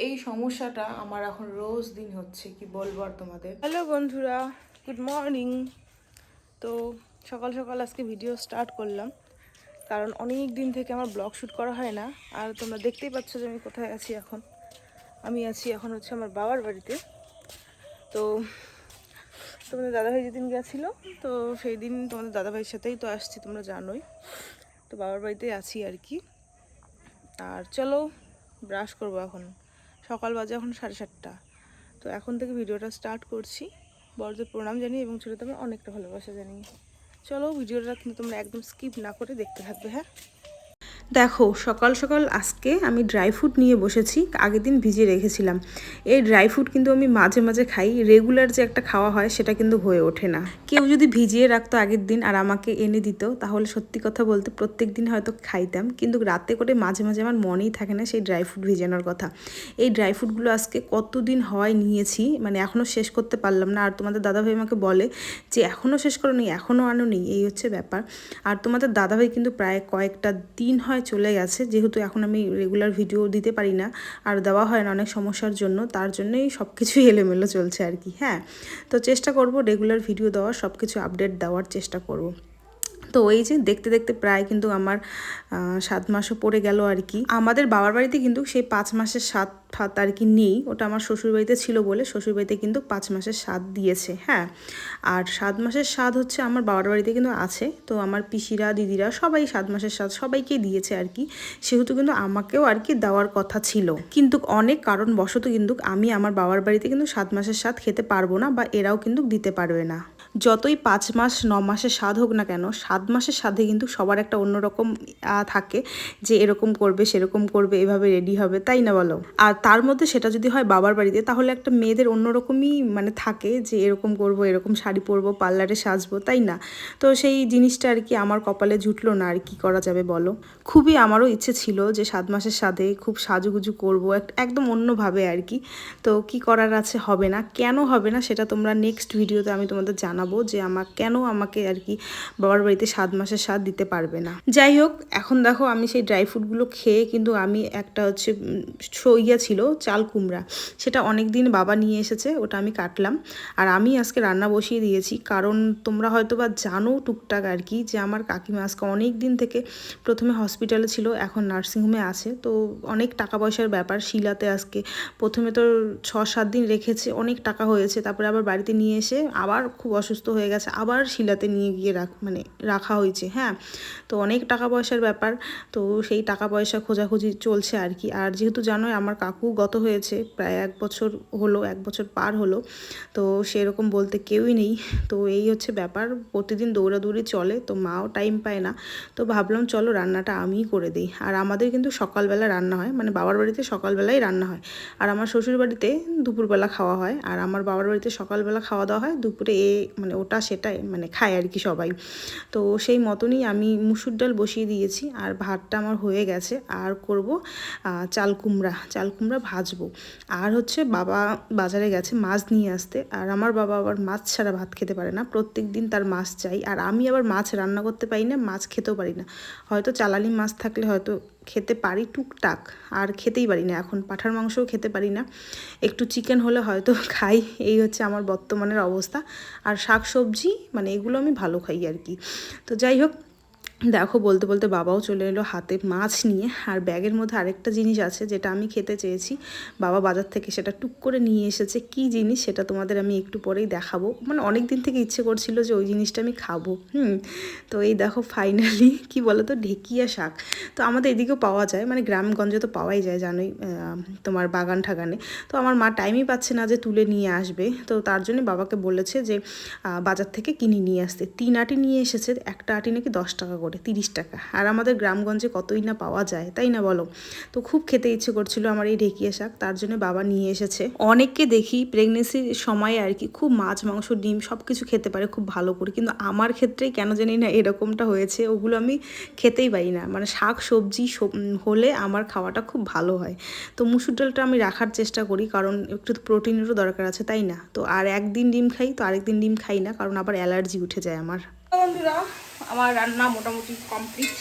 এই সমস্যাটা আমার এখন রোজ দিন হচ্ছে, কি বলবো আর তোমাদের। হ্যালো বন্ধুরা, গুড মর্নিং। তো সকাল সকাল আজকে ভিডিও স্টার্ট করলাম, কারণ অনেক দিন থেকে আমার ব্লগ শ্যুট করা হয় না। আর তোমরা দেখতেই পাচ্ছ যে আমি কোথায় আছি এখন। আমি আছি এখন হচ্ছে আমার বাবার বাড়িতে। তো তোমাদের দাদাভাই যেদিন গেছিলো, তো সেই দিন তোমাদের দাদাভাইয়ের সাথেই তো আসছি, তোমরা জানোই। তো বাবার বাড়িতেই আছি আর কি। আর চলো ব্রাশ করবো এখন। সকাল বাজে এখন 7:30। তো এখন থেকে ভিডিওটা স্টার্ট করছি। বড়দের প্রণাম জানিয়ে এবং ছোটদের অনেকটা ভালোবাসা জানিয়ে। চলো ভিডিওটা কিন্তু তোমরা একদম স্কিপ না করে দেখতে থাকবে। হ্যাঁ, দেখো সকাল সকাল আজকে আমি ড্রাই ফ্রুট নিয়ে বসেছি, আগের দিন ভিজিয়ে রেখেছিলাম। এই ড্রাই ফ্রুট কিন্তু আমি মাঝে মাঝে খাই, রেগুলার যে একটা খাওয়া হয় সেটা কিন্তু হয়ে ওঠে না। কেউ যদি ভিজিয়ে রাখতো আগের দিন আর আমাকে এনে দিত, তাহলে সত্যি কথা বলতে প্রত্যেক দিন হয়তো খাইতাম, কিন্তু রাতে করে মাঝে মাঝে আমার মনেই থাকে না সেই ড্রাই ফ্রুট ভিজানোর কথা। এই ড্রাই ফ্রুটগুলো আজকে কতদিন হয় নিয়েছি, মানে এখনও শেষ করতে পারলাম না। আর তোমাদের দাদাভাই আমাকে বলে যে এখনও শেষ করো নি, এখনও আনো নি, এই হচ্ছে ব্যাপার। আর তোমাদের দাদাভাই কিন্তু প্রায় কয়েকটা দিন হয় চলে গেছে, যেহেতু এখন আমি রেগুলার ভিডিও দিতে পারি না আর দেওয়া হয় না অনেক সমস্যার জন্য, তার জন্যই সব কিছুই এলোমেলো চলছে আর কি। হ্যাঁ, তো চেষ্টা করব রেগুলার ভিডিও দেওয়ার, সব কিছু আপডেট দেওয়ার চেষ্টা করব। তো এই যে দেখতে দেখতে প্রায় কিন্তু আমার 7 মাসও পড়ে গেল আর কি। আমাদের বাবার বাড়িতে কিন্তু সেই 5 মাসের স্বাদ ফাত আর কি নেই, ওটা আমার শ্বশুরবাড়িতে ছিল বলে শ্বশুরবাড়িতে কিন্তু 5 মাসের স্বাদ দিয়েছে। হ্যাঁ, আর 7 মাসের স্বাদ হচ্ছে আমার বাবার বাড়িতে কিন্তু আছে। তো আমার পিসিরা দিদিরা সবাই 7 মাসের স্বাদ সবাইকেই দিয়েছে আর কি, সেহেতু কিন্তু আমাকেও আর কি দেওয়ার কথা ছিল, কিন্তু অনেক কারণবশত কিন্তু আমি আমার বাবার বাড়িতে কিন্তু 7 মাসের স্বাদ খেতে পারবো না, বা এরাও কিন্তু দিতে পারবে না। যতই 5 মাস 9 মাসের স্বাদ হোক না কেন, 7 মাসের স্বাদে কিন্তু সবার একটা অন্যরকম থাকে, যে এরকম করবে সেরকম করবে, এভাবে রেডি হবে, তাই না বলো? আর তার মধ্যে সেটা যদি হয় বাবার বাড়িতে, তাহলে একটা মেয়েদের অন্যরকমই মানে থাকে, যে এরকম করব, এরকম শাড়ি পরবো, পার্লারে সাজবো, তাই না? তো সেই জিনিসটা আর কি আমার কপালে জুটলো না, আর কি করা যাবে বলো। খুবই আমারও ইচ্ছে ছিল যে 7 মাসের স্বাদে খুব সাজুগুজু করবো একদম অন্যভাবে আর কি। তো কি করার আছে, হবে না। কেন হবে না সেটা তোমরা নেক্সট ভিডিওতে আমি তোমাদের জানাবো, যে কেন আমাকে আর কি বাবার বাড়িতে 7 মাসের স্বাদ দিতে পারবে না। যাই হোক, এখন দেখো আমি সেই ড্রাই ফ্রুটগুলো খেয়ে কিন্তু আমি একটা হচ্ছে ইয়া ছিল চাল কুমড়া, সেটা অনেক দিন বাবা নিয়ে এসেছে, ওটা আমি কাটলাম। আর আমি আজকে রান্না বসিয়ে দিয়েছি, কারণ তোমরা হয়তো বা জানো টুকটাক আর কি, যে আমার কাকিমা আজকে অনেক দিন থেকে প্রথমে হসপিটালে ছিল, এখন নার্সিংহোমে আছে। তো অনেক টাকা পয়সার ব্যাপার, শিলাতে আজকে প্রথমে তো 6-7 দিন রেখেছে, অনেক টাকা হয়েছে, তারপরে আবার বাড়িতে নিয়ে এসে আবার খুব অসুস্থ হয়ে গেছে, আবার শিলাতে নিয়ে গিয়ে রাখা হয়েছে। হ্যাঁ, তো অনেক টাকা পয়সার ব্যাপার, তো সেই টাকা পয়সা খোঁজাখুঁজি চলছে আর কি। আর যেহেতু জানোই আমার কাকু গত হয়েছে প্রায় 1 বছর হলো, 1 বছর পার হলো, তো সেরকম বলতে কেউই নেই। তো এই হচ্ছে ব্যাপার, প্রতিদিন দৌড়াদৌড়ি চলে, তো মাও টাইম পায় না। তো ভাবলাম চলো রান্নাটা আমিই করে দিই। আর আমাদের কিন্তু সকালবেলা রান্না হয়, মানে বাবার বাড়িতে সকালবেলাই রান্না হয়, আর আমার শ্বশুর বাড়িতে দুপুরবেলা খাওয়া হয়। আর আমার বাবার বাড়িতে সকালবেলা খাওয়া দাওয়া হয়, দুপুরে মানে ওটা সেটাই মানে খায় আর কি সবাই। তো সেই মতনই আমি মুসুর ডাল বসিয়ে দিয়েছি, আর ভাতটা আমার হয়ে গেছে। আর করব চাল কুমড়া ভাজবো। আর হচ্ছে বাবা বাজারে গেছে মাছ নিয়ে আসতে, আর আমার বাবা আবার মাছ ছাড়া ভাত খেতে পারে না, প্রত্যেক দিন তার মাছ চাই। আর আমি আবার মাছ রান্না করতে পারি না, মাছ খেতেও পারি না। হয়তো চালানি মাছ থাকলে হয়তো খেতে পারি টুকটাক, আর খেতেই পারি না এখন, পাঁঠার মাংসও খেতে পারি না, একটু চিকেন হলে হয়তো খাই। এই হচ্ছে আমার বর্তমানের অবস্থা। আর শাক সবজি মানে এগুলো আমি ভালো খাই আর কি। তো যাই হোক, দেখো বলতে বলতে বাবাও চলে এলো হাতে মাছ নিয়ে। আর ব্যাগের মধ্যে আরেকটা জিনিস আছে যেটা আমি খেতে চেয়েছি, বাবা বাজার থেকে সেটা টুক করে নিয়ে এসেছে। কি জিনিস সেটা তোমাদের আমি একটু পরেই দেখাবো, মানে অনেক দিন থেকে ইচ্ছে করছিল যে ওই জিনিসটা আমি খাবো। তো এই দেখো ফাইনালি, কি বলো তো, ঢেকিয়া শাক। তো আমাদের এদিকেও পাওয়া যায়, মানে গ্রামগঞ্জে তো পাওয়াই যায় জানোই, তোমার বাগান ঠাগানে। তো আমার মা টাইমই পাচ্ছে না যে তুলে নিয়ে আসবে, তো তার জন্য বাবাকে বলেছে যে বাজার থেকে কিনে নিয়ে আসতে। 3 আটি নিয়ে এসেছে, একটা আটি নাকি 10 টাকা করে, 30 টাকা। আর আমাদের গ্রামগঞ্জে কতই না পাওয়া যায়, তাই না বলো? তো খুব খেতে ইচ্ছে করছিল আমার এই ঢেকিয়া শাক, তার জন্য বাবা নিয়ে এসেছে। অনেককে দেখি প্রেগনেন্সির সময় আর কি খুব মাছ মাংস ডিম সব কিছু খেতে পারে খুব ভালো করে, কিন্তু আমার ক্ষেত্রেই কেন জানি না এরকমটা হয়েছে, ওগুলো আমি খেতেই পারি না। মানে শাক সবজি হলে আমার খাওয়াটা খুব ভালো হয়। তো মুসুর ডালটা আমি রাখার চেষ্টা করি, কারণ একটু প্রোটিনেরও দরকার আছে, তাই না? তো আর একদিন ডিম খাই, তো আরেকদিন ডিম খাই না, কারণ আবার অ্যালার্জি উঠে যায় আমার। বন্ধুরা, আমার রান্না মোটামুটি কমপ্লিট।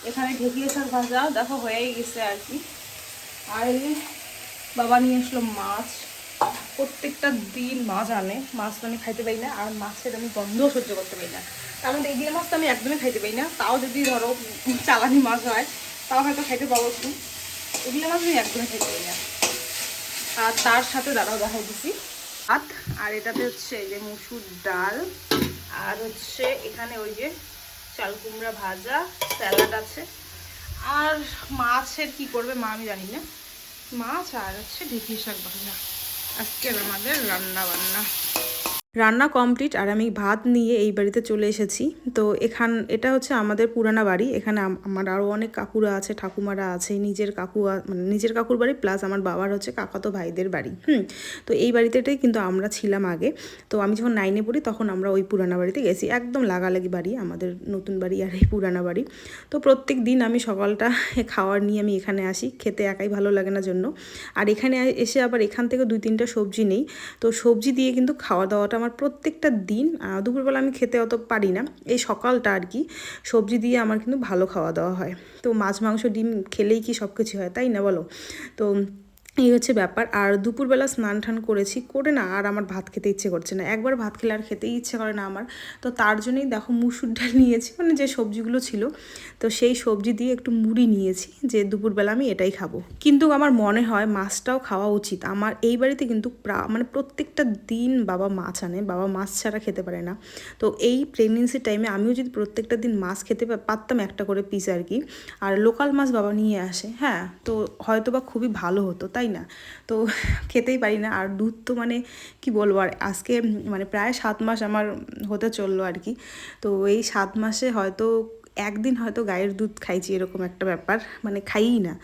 এখানে ঢেকিয়ে শাক ভাজা দেখো হয়েই গেছে আর কি। আর বাবা নিয়ে আসলো মাছ। প্রত্যেকটা দিন মাছ আনে, মাছ তো আমি খাইতে পারি না, আর মাছের আমি গন্ধও সহ্য করতে পারি না। তার মধ্যে এগুলো মাছ তো আমি একদমই খাইতে পারি না। তাও যদি ধরো চালানি মাছ হয় তাও হয়তো খাইতে পাবো একটু, এগুলো মাছ আমি একদমই খাইতে পারি না। আর তার সাথে দাঁড়াও দেখাই দিছি ভাত, আর এটাতে হচ্ছে এই যে মুসুর ডাল, আর হচ্ছে এখানে ওই যে চাল কুমড়া ভাজা, স্যালাড আছে। আর মাছের কি করবে মা আমি জানি না, মাছ আর হচ্ছে ঢেঁকি শাক ভাজা আজকের আমাদের রান্না বান্না। রান্না কমপ্লিট, আর আমি ভাত নিয়ে এই বাড়িতে চলে এসেছি। তো এটা হচ্ছে আমাদের পুরানা বাড়ি। এখানে আমার আরও অনেক কাকুরা আছে, ঠাকুমারা আছে, নিজের কাকু মানে নিজের কাকুর বাড়ি প্লাস আমার বাবার হচ্ছে কাকাতো ভাইদের বাড়ি। তো এই বাড়িতেটাই কিন্তু আমরা ছিলাম আগে। তো আমি যখন 9-এ পড়ি তখন আমরা ওই পুরানা বাড়িতে গেছি, একদম লাগালাগি বাড়ি আমাদের নতুন বাড়ি আর এই পুরানা বাড়ি। তো প্রত্যেক দিন আমি সকালটা খাওয়ার নিয়ে আমি এখানে আসি, খেতে একাই ভালো লাগে না জন্য। আর এখানে এসে আবার এখান থেকে 2-3টা সবজি নেই, তো সবজি দিয়ে কিন্তু খাওয়া দাওয়াটা আমার প্রত্যেকটা দিন। দুপুরবেলা আমি খেতে অত পারি না, এই সকালটা আর কি সবজি দিয়ে আমার কিন্তু ভালো খাওয়া দাওয়া হয়। তো মাছ মাংস ডিম খেলেই কি সব কিছু হয়, তাই না বলো? তো এই হচ্ছে ব্যাপার। আর দুপুরবেলা স্নান টান করেছি, করে না আর আমার ভাত খেতে ইচ্ছে করছে না, একবার ভাত খেলে আর খেতেই ইচ্ছে করে না আমার। তো তার জন্যই দেখো মুসুর ডাল নিয়েছি, মানে যে সবজিগুলো ছিল, তো সেই সবজি দিয়ে একটু মুড়ি নিয়েছি, যে দুপুরবেলা আমি এটাই খাবো। কিন্তু আমার মনে হয় মাছটাও খাওয়া উচিত। আমার এই বাড়িতে কিন্তু মানে প্রত্যেকটা দিন বাবা মাছ আনে, বাবা মাছ ছাড়া খেতে পারে না। তো এই প্রেগনেন্সির টাইমে আমিও যদি প্রত্যেকটা দিন মাছ খেতে পারতাম, একটা করে পিস আর কি, আর লোকাল মাছ বাবা নিয়ে আসে, হ্যাঁ, তো হয়তো বা খুবই ভালো হতো, তাই না? তো খেতেই পারি না। আর দুধ তো মানে কি বলবো, আর আজকে মানে প্রায় 7 মাস আমার হতে চললো আর কি। তো এই 7 মাসে হয়তো একদিন হয়তো গায়ের দুধ খাইছি, এরকম একটা ব্যাপার, মানে খাইই না।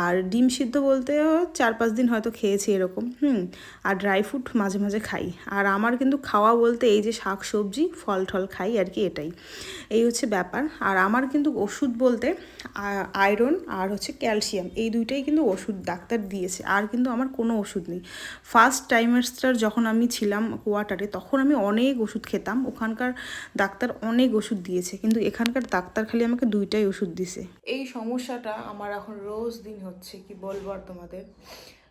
আর ডিম সিদ্ধ বলতে 4-5 দিন হয়তো খেয়েছি এরকম। আর ড্রাই ফ্রুট মাঝে মাঝে খাই। আর আমার কিন্তু খাওয়া বলতে এই যে শাক সবজি ফল টল খাই আর কি, এটাই এই হচ্ছে ব্যাপার। আর আমার কিন্তু ওষুধ বলতে আয়রন আর হচ্ছে ক্যালসিয়াম, এই দুইটাই কিন্তু ওষুধ ডাক্তার দিয়েছে, আর কিন্তু আমার কোনো ওষুধ নেই। ফার্স্ট টাইমার্সটার যখন আমি ছিলাম কোয়ার্টারে তখন আমি অনেক ওষুধ খেতাম, ওখানকার ডাক্তার অনেক ওষুধ দিয়েছে, কিন্তু এখানকার ডাক্তার খালি আমাকে 2টাই ওষুধ দিছে। এই সমস্যাটা আমার এখন রোজ দিন হচ্ছে, কি বলবো আর তোমাদের।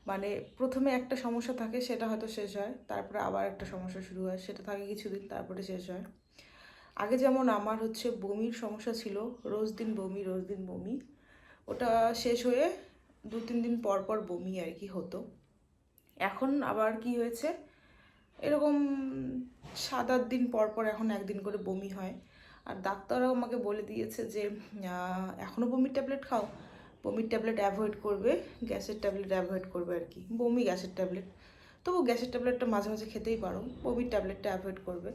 মানে প্রথমে একটা সমস্যা থাকে, সেটা হয়তো শেষ হয়, তারপরে আবার একটা সমস্যা শুরু হয়, সেটা থাকে কিছুদিন, তারপরে শেষ হয়। আগে যেমন আমার হচ্ছে বমির সমস্যা ছিল, রোজ দিন বমি রোজ দিন বমি, ওটা শেষ হয়ে 2-3 দিন পর পর বমি আর কি হতো। এখন আবার কি হয়েছে, এরকম 7-8 দিন পর পর এখন একদিন করে বমি হয়। আর ডাক্তাররাও আমাকে বলে দিয়েছে যে এখনও বমির ট্যাবলেট খাও, বমির ট্যাবলেট অ্যাভয়েড করবে, গ্যাসের ট্যাবলেট অ্যাভয়েড করবে আর কি। বমি গ্যাসের ট্যাবলেট, তবু গ্যাসের ট্যাবলেটটা মাঝে মাঝে খেতেই পারো, বমির ট্যাবলেটটা অ্যাভয়েড করবে।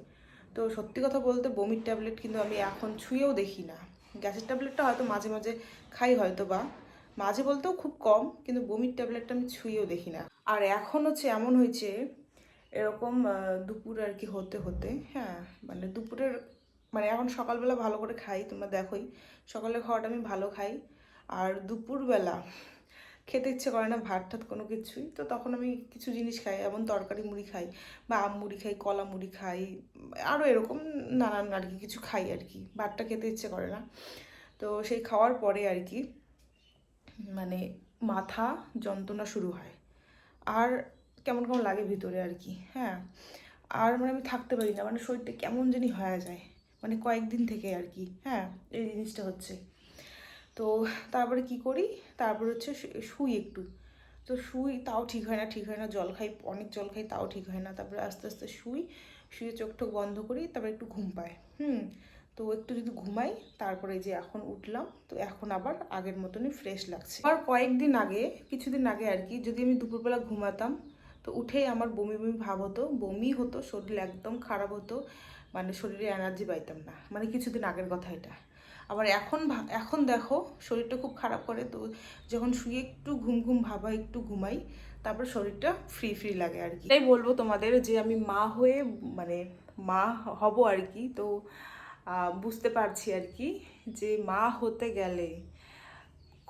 তো সত্যি কথা বলতে বমির ট্যাবলেট কিন্তু আমি এখন ছুঁয়েও দেখি না। গ্যাসের ট্যাবলেটটা হয়তো মাঝে মাঝে খাই, হয়তো বা মাঝে বলতেও খুব কম, কিন্তু বমির ট্যাবলেটটা আমি ছুঁয়েও দেখি না। আর এখন হচ্ছে এমন হয়েছে, এরকম দুপুর আর কি হতে হতে, হ্যাঁ, মানে দুপুরের মানে এখন সকালবেলা ভালো করে খাই, তোমরা দেখোই সকালের খাওয়াটা আমি ভালো খাই। আর দুপুরবেলা খেতে ইচ্ছে করে না ভাত ঠাত কোনো কিছুই, তো তখন আমি কিছু জিনিস খাই, এমন তরকারি মুড়ি খাই, বা আম মুড়ি খাই, কলা মুড়ি খাই, আরও এরকম নানান আর কি কিছু খাই আর কি, ভাতটা খেতে ইচ্ছে করে না। তো সেই খাওয়ার পরে আর কি মানে মাথা যন্ত্রণা শুরু হয়, আর কেমন কেমন লাগে ভিতরে আর কি, হ্যাঁ। আর মানে আমি থাকতে পারি না, মানে শরীরটা কেমন জানি হয়ে যায়, মানে কয়েকদিন থেকে আর কি, হ্যাঁ, এই জিনিসটা হচ্ছে। তো তারপরে কি করি, তারপরে হচ্ছে শুই একটু, তো শুই তাও ঠিক হয় না, ঠিক হয় না, জল খাই, অনেক জল খাই, তাও ঠিক হয় না। তারপরে আস্তে আস্তে শুয়ে চোখ টোক বন্ধ করি, তারপরে একটু ঘুম পায়। তো একটু যদি ঘুমাই, তারপরে যে এখন উঠলাম, তো এখন আবার আগের মতনই ফ্রেশ লাগছে। আর কয়েকদিন আগে, কিছুদিন আগে আর কি, যদি আমি দুপুরবেলা ঘুমাতাম, তো উঠেই আমার বমি বমি ভাব হতো, বমি হতো, শরীর একদম খারাপ হতো, মানে শরীরে এনার্জি পাইতাম না, মানে কিছুদিন আগের কথা এটা। আবার এখন দেখো শরীরটা খুব খারাপ করে, তো যখন শুয়ে একটু ঘুম ঘুম ভাবা, একটু ঘুমাই, তারপর শরীরটা ফ্রি ফ্রি লাগে আর কি। তাই বলবো তোমাদের যে আমি মা হয়ে, মানে মা হব আর কি, তো বুঝতে পারছি আর কি, যে মা হতে গেলে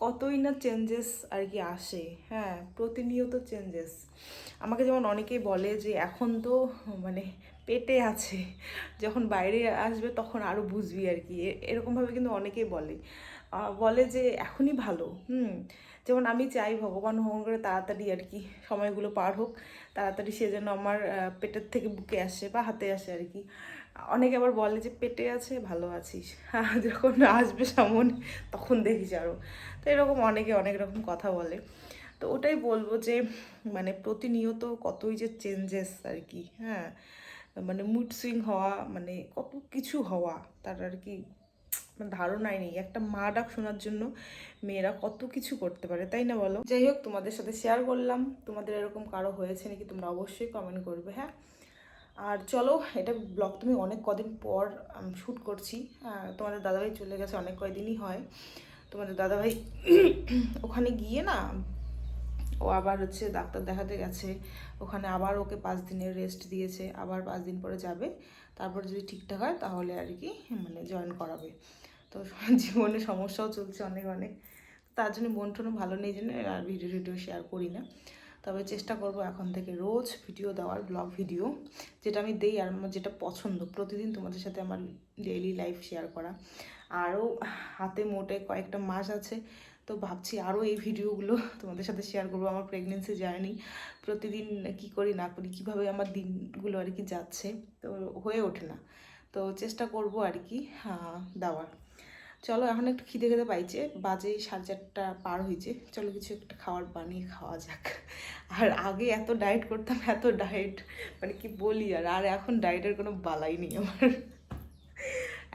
কতই না চেঞ্জেস আর কি আসে, হ্যাঁ, প্রতিনিয়ত চেঞ্জেস। আমাকে যেমন অনেকেই বলে যে এখন তো মানে পেটে আছে, যখন বাইরে আসবে তখন আরও বুঝবি আর কি, এরকমভাবে কিন্তু অনেকেই বলে বলে যে এখনই ভালো, যেমন আমি চাই ভগবান ভগবান করে তাড়াতাড়ি আর কি সময়গুলো পার হোক, তাড়াতাড়ি সে যেন আমার পেটের থেকে বুকে আসে বা হাতে আসে আর কি। অনেকে আবার বলে যে পেটে আছে ভালো আছিস, যখন আসবে সামনে তখন দেখিস আরও। তো এরকম অনেকে অনেক রকম কথা বলে। তো ওটাই বলবো যে মানে প্রতিনিয়ত কতই যে চেঞ্জেস আর কি, হ্যাঁ, মানে মুড সুইং হওয়া, মানে কত কিছু হওয়া তার আর কি ধারণাই নেই। একটা মা ডাক শোনার জন্য মেয়েরা কত কিছু করতে পারে, তাই না বলো? যাই হোক, তোমাদের সাথে শেয়ার করলাম। তোমাদের এরকম কারো হয়েছে নাকি তোমরা অবশ্যই কমেন্ট করবে, হ্যাঁ। আর চলো, এটা ব্লগ তুমি অনেক কদিন পর শ্যুট করছি। তোমাদের দাদাভাই চলে গেছে, অনেক কয়দিনই হয়। তোমাদের দাদাভাই ওখানে গিয়ে না, ও আবার হচ্ছে ডাক্তার দেখাতে গেছে, ওখানে আবার ওকে 5 দিনের রেস্ট দিয়েছে, আবার 5 দিন পরে যাবে। তারপর যদি ঠিকঠাক হয় তাহলে আর কি মানে জয়েন করাবে। তো জীবনে সমস্যাও চলছে অনেক অনেক, তার জন্য মন টনও ভালো নেই, জন্য আর ভিডিও শেয়ার করি না। তবে চেষ্টা করব এখন থেকে রোজ ভিডিও দেওয়ার, ব্লগ ভিডিও যেটা আমি দেই আর আমার যেটা পছন্দ, প্রতিদিন তোমাদের সাথে আমার ডেইলি লাইফ শেয়ার করা। আরও হাতে মোটে কয়েকটা মাস আছে, তো ভাবছি আরও এই ভিডিওগুলো তোমাদের সাথে শেয়ার করবো। আমার প্রেগনেন্সি জার্নি, প্রতিদিন কি করি না করি, কীভাবে আমার দিনগুলো আর কি যাচ্ছে, তো হয়ে ওঠে না। তো চেষ্টা করব আর কি দেওয়ার। চলো, এখন একটু খিদে খেতে পাইছে, বাজে 4:30 পার হয়েছে। চলো কিছু একটা খাবার বানিয়ে খাওয়া যাক। আর আগে এত ডায়েট করতাম, এত ডায়েট মানে কি বলি, আর এখন ডায়েটের কোনো বালাই নেই আমার।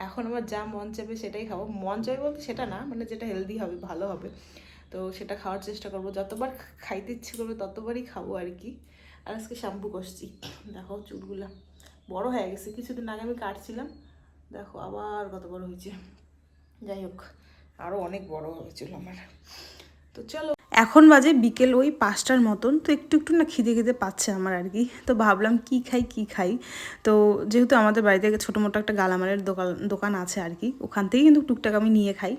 এখন আমার যা মন চাইবে সেটাই খাবো। মন চাইবে বলতে সেটা না, মানে যেটা হেলদি হবে, ভালো হবে, তো সেটা খাওয়ার চেষ্টা করবো। যতবার খাইতে ইচ্ছে করবে ততবারই খাবো আর কি। আর আজকে শ্যাম্পু করছি, দেখো চুলগুলা বড় হয়ে গেছে, কিছুদিন আগে আমি কাটছিলাম, দেখো আবার কত বড় হয়েছে। যাই হোক, আরও অনেক বড় হবে চুল আমার। তো চলো, এখন বাজে বিকেল ওই 5টার মতন। তো একটু একটু না খিদে পাচ্ছে আমার আর কি। তো ভাবলাম কি খাই। তো যেহেতু আমাদের বাড়িতে ছোটো মোটো একটা গালামালের দোকান আছে আর কি, ওখান থেকেই কিন্তু টুকটাক আমি নিয়ে খাই।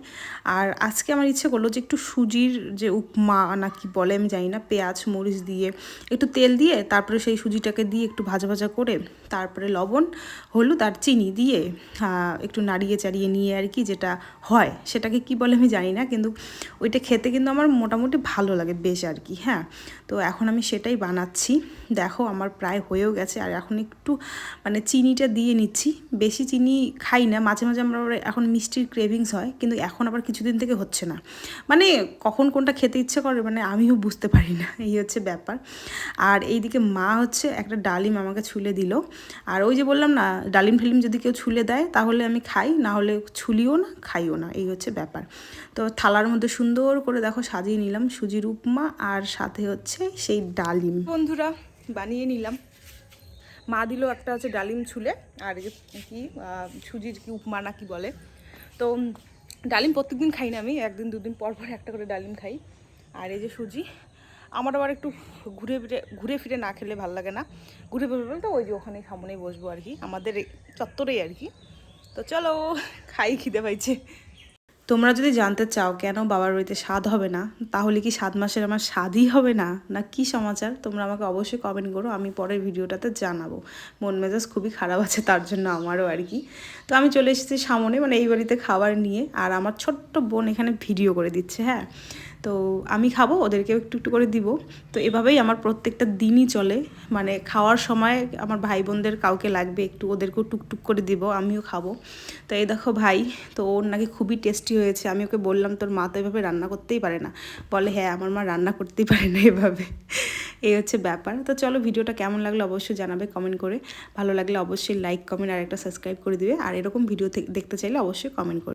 আর আজকে আমার ইচ্ছে করলো যে একটু সুজির যে উপমা না কি বলে আমি জানি না, পেঁয়াজ মরিচ দিয়ে একটু তেল দিয়ে, তারপরে সেই সুজিটাকে দিয়ে একটু ভাজা করে, তারপরে লবণ হলুদ আর চিনি দিয়ে একটু নাড়িয়ে চাড়িয়ে নিয়ে আর কি যেটা হয়, সেটাকে কি বলে আমি জানি না, কিন্তু ওইটা খেতে কিন্তু আমার মোটামুটি ভালো লাগে বেশ আর কি, হ্যাঁ। তো এখন আমি সেটাই বানাচ্ছি। দেখো আমার প্রায় হয়েও গেছে, আর এখন একটু মানে চিনিটা দিয়ে নিচ্ছি। বেশি চিনি খাই না, মাঝে মাঝে আমরা এখন মিষ্টির ক্রেভিংস হয়, কিন্তু এখন আবার কিছুদিন থেকে হচ্ছে না, মানে কখন কোনটা খেতে ইচ্ছে করে মানে আমিও বুঝতে পারি না, এই হচ্ছে ব্যাপার। আর এইদিকে মা হচ্ছে একটা ডালিম আমাকে ছুলে দিল। আর ওই যে বললাম না, ডালিম ঠালিম যদি কেউ ছুলে দেয় তাহলে আমি খাই, না হলে ছুলিও না খাইও না, এই হচ্ছে ব্যাপার। তো থালার মধ্যে সুন্দর করে দেখো সাজিয়ে নিলাম সুজির উপমা, আর সাথে হচ্ছে সেই ডালিম। বন্ধুরা বানিয়ে নিলাম, মা দিল একটা হচ্ছে ডালিম ছুলে, আর কি সুজির কি উপমা না কি বলে। তো ডালিম প্রত্যেকদিন খাই না আমি, একদিন দুদিন পর একটা করে ডালিম খাই। আর এই যে সুজি, আমার আবার একটু ঘুরে ফিরে না খেলে ভালো লাগে না। ঘুরে ফিরে বলতে ওই যে ওখানে সামনেই বসবো আর কি, আমাদের চত্বরেই আর কি। তো চলো খাই, খিদে পাইছে। তোমরা যদি জানতে চাও কেন বাবার বাড়িতে স্বাদ হবে না, তাহলে কি 7 মাসের আমার স্বাদই হবে না, না কি সমাচার, তোমরা আমাকে অবশ্যই কমেন্ট করো, আমি পরের ভিডিওটাতে জানাবো। মন মেজাজ খুবই খারাপ আছে তার জন্য আমারও আর কি। তো আমি চলে এসেছি সামনে, মানে এই বাড়িতে খাবার নিয়ে, আর আমার ছোট্ট বোন এখানে ভিডিও করে দিচ্ছে, হ্যাঁ। তো আমি খাবো, ওদেরকেও একটু একটু করে দিব। তো এভাবেই আমার প্রত্যেকটা দিনই চলে, মানে খাওয়ার সময় আমার ভাই বোনদের কাউকে লাগবে একটু, ওদেরকেও টুকটুক করে দিব, আমিও খাবো। তো এই দেখো ভাই, তো ওর নাকি খুবই টেস্টি হয়েছে। আমি ওকে বললাম তোর মা তো এভাবে রান্না করতেই পারে না, বলে হ্যাঁ আমার মা রান্না করতেই পারে না এভাবে, এই হচ্ছে ব্যাপার। তো চলো, ভিডিওটা কেমন লাগলো অবশ্যই জানাবে কমেন্ট করে, ভালো লাগলে অবশ্যই লাইক কমেন্ট আর একটা সাবস্ক্রাইব করে দিবে, আর এরকম ভিডিও দেখতে চাইলে অবশ্যই কমেন্ট করবে।